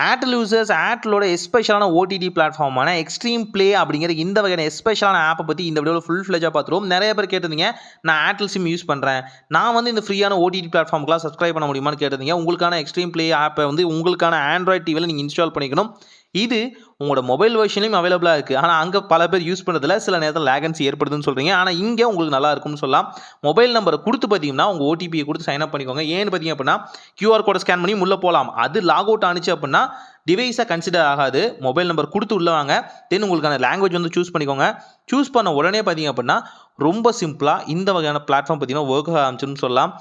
Airtel users ஏர்டெலோட எஸ்பெஷலான OTT பிளாட்ஃபார்மான எக்ஸ்ட்ரீம் ப்ளே அப்படிங்கிற இந்த வகையான எஸ்பெஷலான ஆப்பை பற்றி இந்த வீடியோவில் ஃபுல் ஃப்ளெஜாக பார்த்துருவோம். நிறைய பேர் கேட்டிருந்தீங்க, நான் ஏர்டெல் சிம் யூஸ் பண்ணுறேன், நான் வந்து இந்த ஃப்ரீயான ஓடிடி பிளாட்ஃபார்முக்குலாம் சப்ஸ்கிரைப் பண்ண முடியுமான்னு கேட்டிருந்தீங்க. உங்களுக்கான எக்ஸ்ட்ரீம் ப்ளே ஆப்பை வந்து உங்களுக்கான ஆண்ட்ராய்ட் டிவியில் நீங்கள் இன்ஸ்டால் பண்ணிக்கணும். இது உங்களோட மொபைல் வெர்ஷன்லையும் அவைலபிளாக இருக்குது. ஆனால் அங்கே பல பேர் யூஸ் பண்ணுறதுல சில நேரத்தில் லேகன்சி ஏற்படுதுன்னு சொல்கிறீங்க. ஆனால் இங்கே உங்களுக்கு நல்லா இருக்கும்னு சொல்லலாம். மொபைல் நம்பரை கொடுத்து பார்த்தீங்கன்னா உங்கள் ஓடிபியை கொடுத்து சைன் அப் பண்ணிக்கோங்க. ஏன்னு பார்த்தீங்க அப்படின்னா கியூஆர் கோடை ஸ்கேன் பண்ணி உள்ளே போகலாம். அது லாக் அவுட் ஆனிச்சு அப்படின்னா டிவைஸாக கன்சிடர் ஆகாது. மொபைல் நம்பர் கொடுத்து உள்ள வாங்க, தென் உங்களுக்கான லாங்குவேஜ் வந்து சூஸ் பண்ணிக்கோங்க. சூஸ் பண்ண உடனே பார்த்தீங்க அப்படின்னா ரொம்ப சிம்பிளாக இந்த வகையான பிளாட்ஃபார்ம் பார்த்தீங்கன்னா ஒர்க் ஆரம்பிச்சுன்னு சொல்லலாம்.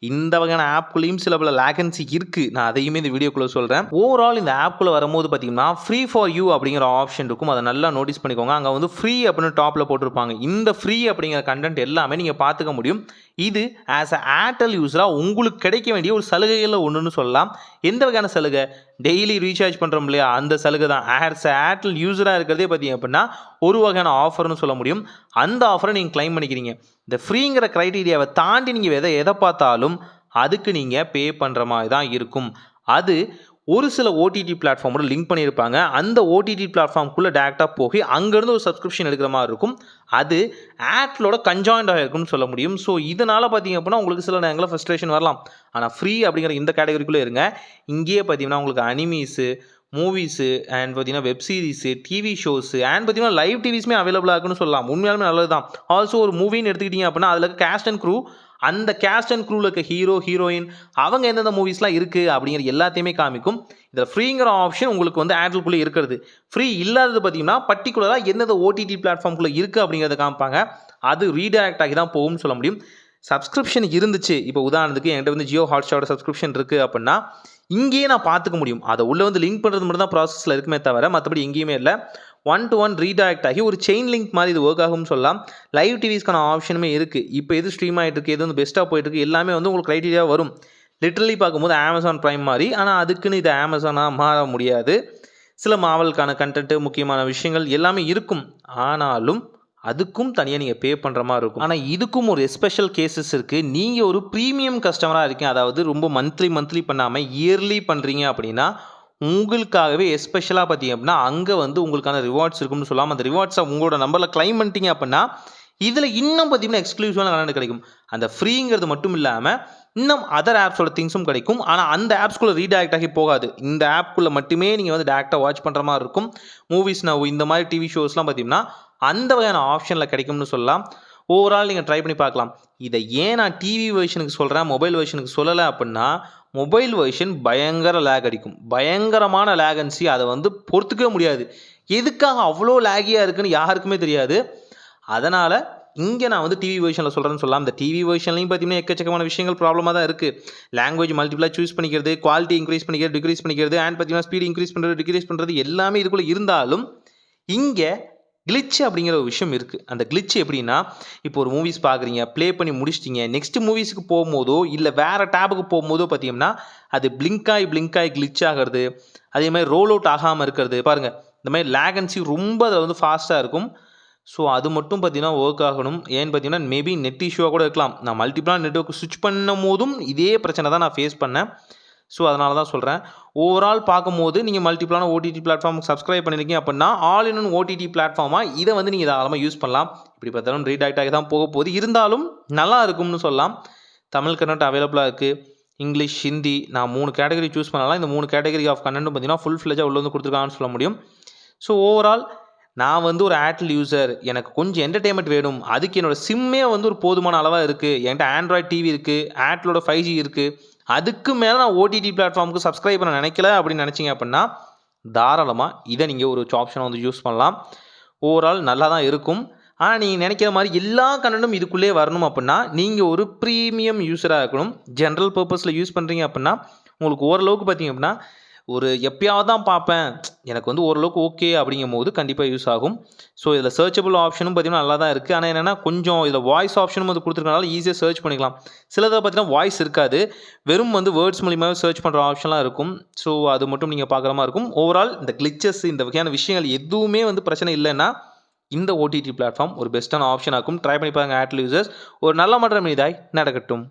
இந்த வகையான ஆப்குள்ளேயும் சில பல லேகன்சி இருக்குது. நான் அதையுமே இந்த வீடியோக்குள்ளே சொல்கிறேன். ஓவரால் இந்த ஆப்குள்ளே வரும்போது பார்த்தீங்கன்னா ஃப்ரீ ஃபார் யூ அப்படிங்கிற ஆப்ஷன் இருக்கும். அதை நல்லா நோட்டீஸ் பண்ணிக்கோங்க. அங்கே வந்து ஃப்ரீ அப்படின்னு டாப்பில் போட்டிருப்பாங்க. இந்த ஃப்ரீ அப்படிங்கிற கண்டென்ட் எல்லாமே நீங்கள் பார்த்துக்க முடியும். இது ஆஸ் அ ஏர்டெல் யூஸராக உங்களுக்கு கிடைக்க வேண்டிய ஒரு சலுகைகளில் ஒன்றுன்னு சொல்லலாம். எந்த வகையான சலுகை? டெய்லி ரீசார்ஜ் பண்ணுறோம் இல்லையா, அந்த சலுகை தான். ஆஸ் அ ஏர்டெல் யூஸராக இருக்கிறதே பார்த்தீங்க அப்படின்னா ஒரு வகையான ஆஃபர்னு சொல்ல முடியும். அந்த ஆஃபரை நீங்கள் கிளைம் பண்ணிக்கிறீங்க. இந்த ஃப்ரீங்கிற க்ரைட்டீரியாவை தாண்டி நீங்கள் எதை பார்த்தாலும் அதுக்கு நீங்கள் பே பண்ணுற மாதிரி தான் இருக்கும். அது ஒரு சில ஓடிடி பிளாட்ஃபார்மோட லிங்க் பண்ணியிருப்பாங்க. அந்த ஓடிடி பிளாட்ஃபார்முக்குள்ளே டேரெக்டாக போய் அங்கேருந்து ஒரு சப்ஸ்கிரிப்ஷன் எடுக்கிற மாதிரி இருக்கும். அது ஏர்டெலோட கன்ஜாயிண்ட் ஆகிருக்கும்னு சொல்ல முடியும். ஸோ இதனால் பார்த்தீங்க அப்படின்னா உங்களுக்கு சில நேரங்களில் ஃப்ரஸ்ட்ரேஷன் வரலாம். ஆனால் ஃப்ரீ அப்படிங்கிற இந்த கேட்டகரிக்குள்ளே இருங்க. இங்கேயே பார்த்தீங்கன்னா உங்களுக்கு அனிமீஸு, மூவிஸு அண்ட் பார்த்தீங்கன்னா web series, TV shows and பார்த்தீங்கன்னா லைவ் டிவிஸுமே அவைலபிளாக இருக்குன்னு சொல்லலாம். உண்மையாலுமே நல்லது தான். ஆல்சோ ஒரு மூவின்னு எடுத்துக்கிட்டிங்க அப்படின்னா அதில் இருக்க கேஸ்ட் அண்ட் க்ரூ, அந்த கேஸ்ட் அண்ட் க்ரூவில் இருக்க ஹீரோ ஹீரோயின் அவங்க எந்தெந்த மூவிஸ்லாம் இருக்குது அப்படிங்கிற எல்லாத்தையுமே காமிக்கும். இதில் ஃப்ரீங்கிற ஆப்ஷன் உங்களுக்கு வந்து ஏர்டெல்குள்ளே இருக்கிறது. ஃப்ரீ இல்லாதது பார்த்தீங்கன்னா பர்டிகுலராக எந்தெந்த ஓடிடி பிளாட்ஃபார்முக்குள்ளே இருக்குது அப்படிங்கிறத காமிப்பாங்க. அது ரீடைரக்ட் ஆகி தான் போகும்னு சொல்ல முடியும். சப்ஸ்கிரிப்ஷன் இருந்துச்சு, இப்போ உதாரணத்துக்கு என்கிட்ட வந்து ஜியோ ஹாட்ஸ்டாரோட சப்ஸ்கிரிப்ஷன் இருக்குது அப்படின்னா இங்கேயே நான் பார்த்துக்க முடியும். அதை உள்ளே வந்து லிங்க் பண்ணுறது மட்டும் தான் ப்ராசஸில் இருக்குமே தவிர மற்றபடி எங்கேயுமே இல்லை. 1-to-1 ரீடைரக்ட் ஆகி ஒரு செயின் லிங்க் மாதிரி இது ஒர்க் ஆகும்னு சொல்லலாம். லைவ் டிவிஸ்க்கான ஆப்ஷனுமே இருக்குது. இப்போ எது ஸ்ட்ரீம் ஆகிட்டு இருக்குது, எது வந்து பெஸ்ட்டாக போயிட்டுருக்கு எல்லாமே வந்து உங்களுக்கு க்ரைட்டீரியா வரும். லிட்ரலி பார்க்கும்போது அமேசான் ப்ரைம் மாதிரி. ஆனால் அதுக்குன்னு இது அமேசானாக மாற முடியாது. சில மாவலுக்கான கண்டென்ட்டு, முக்கியமான விஷயங்கள் எல்லாமே இருக்கும். ஆனாலும் அதுக்கும் தனியாக நீங்கள் பே பண்ணுற மாதிரி இருக்கும். ஆனால் இதுக்கும் ஒரு ஸ்பெஷல் கேசஸ் இருக்குது. நீங்கள் ஒரு ப்ரீமியம் கஸ்டமராக இருக்கீங்க, அதாவது ரொம்ப மந்த்லி பண்ணாமல் இயர்லி பண்ணுறீங்க அப்படின்னா உங்களுக்காகவே எஸ்பெஷலாக பார்த்தீங்க அப்படின்னா அங்கே வந்து உங்களுக்கான ரிவார்ட்ஸ் இருக்கும்னு சொல்லலாம். அந்த ரிவார்ட்ஸை உங்களோட நம்பரில் கிளைம் பண்ணிட்டீங்க அப்படின்னா இதில் இன்னும் பார்த்தீங்கன்னா எக்ஸ்க்ளூசிவான கண்டென்ட் கிடைக்கும். அந்த ஃப்ரீங்கிறது மட்டும் இல்லாமல் இன்னும் அதர் ஆப்ஸோட திங்ஸும் கிடைக்கும். ஆனால் அந்த ஆப்ஸ்குள்ளே ரீடைரக்ட் ஆகி போகாது. இந்த ஆப்குள்ளே மட்டுமே நீங்கள் வந்து டேரெக்டாக வாட்ச் பண்ணுற மாதிரி இருக்கும். மூவிஸ் நவ் இந்த மாதிரி டிவி ஷோஸ்லாம் பார்த்தீங்கன்னா அந்த வகையான ஆப்ஷனில் கிடைக்கும்னு சொல்லலாம். ஓவரால் நீங்கள் ட்ரை பண்ணி பார்க்கலாம். இதை ஏன் நான் டிவி வெர்ஷனுக்கு சொல்கிறேன், மொபைல் வெர்ஷனுக்கு சொல்லலை அப்படின்னா மொபைல் வெர்ஷன் பயங்கர லேக் அடிக்கும். பயங்கரமான லேகன்சி, அதை வந்து பொறுத்துக்கவே முடியாது. எதுக்காக அவ்வளோ லேகியாக இருக்குன்னு யாருக்குமே தெரியாது. அதனால் இங்கே நான் வந்து டிவி வெர்ஷனில் சொல்கிறேன்னு சொல்லலாம். இந்த டிவி வெர்ஷன்லையும் பார்த்தீங்கன்னா எக்கச்சக்கமான விஷயங்கள் ப்ராப்ளமாக தான் இருக்குது. லாங்குவேஜ் மல்டிபிளாக சூஸ் பண்ணிக்கிறது, குவாலிட்டி இன்க்ரீஸ் பண்ணிக்கிறது, டிக்ரீஸ் பண்ணிக்கிறது அண்ட் பார்த்தீங்கன்னா ஸ்பீடு இன்க்ரீஸ் பண்ணுறது, டிக்ரீஸ் பண்ணுறது எல்லாமே இதுக்குள்ளே இருந்தாலும் இங்கே கிளிச் அப்படிங்கிற ஒரு விஷயம் இருக்குது. அந்த கிளிச் எப்படின்னா, இப்போ ஒரு மூவிஸ் பார்க்குறீங்க, ப்ளே பண்ணி முடிச்சிட்டிங்க, நெக்ஸ்ட் மூவிஸுக்கு போகும்போதோ இல்லை வேறு டேபுக்கு போகும்போதோ பார்த்தீங்கன்னா அது பிளிங்காய் கிளிச் ஆகிறது, அதே மாதிரி ரோல் அவுட் ஆகாமல் இருக்கிறது பாருங்கள். இந்த மாதிரி லேகன்சி ரொம்ப அதில் வந்து ஃபாஸ்ட்டாக இருக்கும். ஸோ அது மட்டும் பார்த்தீங்கன்னா ஒர்க் ஆகணும். ஏன்னு பார்த்தீங்கன்னா மேபி நெட் இஷ்யூவாக கூட இருக்கலாம். நான் மல்டிபிளாக நெட்வொர்க் ஸ்விட்ச் பண்ணும் போதும் இதே பிரச்சனை தான் நான் ஃபேஸ் பண்ணேன். ஸோ அதனால தான் சொல்கிறேன். ஓவரால் பார்க்கும்போது நீங்கள் மல்டிபிளான ஓடிடி பிளாட்ஃபார்முக்கு சப்ஸ்கிரைப் பண்ணியிருக்கீங்க அப்படின்னா ஆல் இன் ஒன் ஓடிடி பிளாட்ஃபார்மாக இதை வந்து நீங்கள் தாராளமாக யூஸ் பண்ணலாம். இப்படி பார்த்தாலும் ரீடைரக்ட் ஆகி தான் போக போகுது. இருந்தாலும் நல்லா இருக்கும்னு சொல்லலாம். தமிழ் கண்டென்ட் அவைலபிளாக இருக்குது. இங்கிலீஷ், ஹிந்தி, நான் 3 கேட்டகரி சூஸ் பண்ணலாம். இந்த 3 கேட்டகரி ஆஃப் கண்டென்ட்டும் பார்த்தீங்கன்னா ஃபுல் ஃப்ளெஜாக உள்ள வந்து கொடுத்துருக்காங்கன்னு சொல்ல முடியும். ஸோ ஓவரால் நான் வந்து ஒரு ஏர்டெல் யூசர், எனக்கு கொஞ்சம் என்டர்டெயின்மெண்ட் வேணும், அதுக்கு என்னோடய சிம்மே வந்து ஒரு போதுமான அளவாக இருக்குது, என்கிட்ட ஆண்ட்ராய்ட் டிவி இருக்குது, ஏர்டெலோட 5G இருக்குது, அதுக்கு மேலே நான் ஓடிடி பிளாட்ஃபார்முக்கு சப்ஸ்கிரைப் பண்ண நினைக்கல அப்படின்னு நினச்சிங்க அப்படின்னா தாராளமாக இதை நீங்கள் ஒரு ஆப்ஷனை வந்து யூஸ் பண்ணலாம். ஓவரால் நல்லா தான் இருக்கும். ஆனால் நீங்கள் நினைக்கிற மாதிரி எல்லா கண்டென்ட்டும் இதுக்குள்ளே வரணும் அப்படின்னா நீங்கள் ஒரு ப்ரீமியம் யூஸராக இருக்கணும். ஜென்ரல் பர்பஸில் யூஸ் பண்ணுறீங்க அப்படின்னா உங்களுக்கு ஓரளவுக்கு பார்த்தீங்க அப்படின்னா ஒரு எப்பயாவது தான் பார்ப்பேன், எனக்கு வந்து ஓரளவுக்கு ஓகே அப்படிங்கும் போது கண்டிப்பாக யூஸ் ஆகும். ஸோ இதில் சர்ச்சபிள் ஆப்ஷனும் பார்த்தீங்கன்னா நல்லா தான் இருக்குது. ஆனால் என்னென்னா கொஞ்சம் இதில் வாய்ஸ் ஆப்ஷனும் வந்து கொடுத்துருக்கனால ஈஸியாக சர்ச் பண்ணிக்கலாம். சிலதை பார்த்தீங்கன்னா வாய்ஸ் இருக்காது, வெறும் வந்து வேர்ட்ஸ் மூலியமாகவே சர்ச் பண்ணுற ஆப்ஷன்லாம் இருக்கும். ஸோ அது மட்டும் நீங்கள் பார்க்குற மாதிரி இருக்கும். ஓவரால் இந்த கிளிச்சஸ் இந்த வகையான விஷயங்கள் எதுவுமே வந்து பிரச்சனை இல்லைன்னா இந்த ஓடிடி பிளாட்ஃபார்ம் ஒரு பெஸ்ட்டான ஆப்ஷன் ஆகும். ட்ரை பண்ணி பாருங்கள் ஏர்டெல் யூசர்ஸ். ஒரு நல்ல மாற்றம் இதாய் நடக்கட்டும்.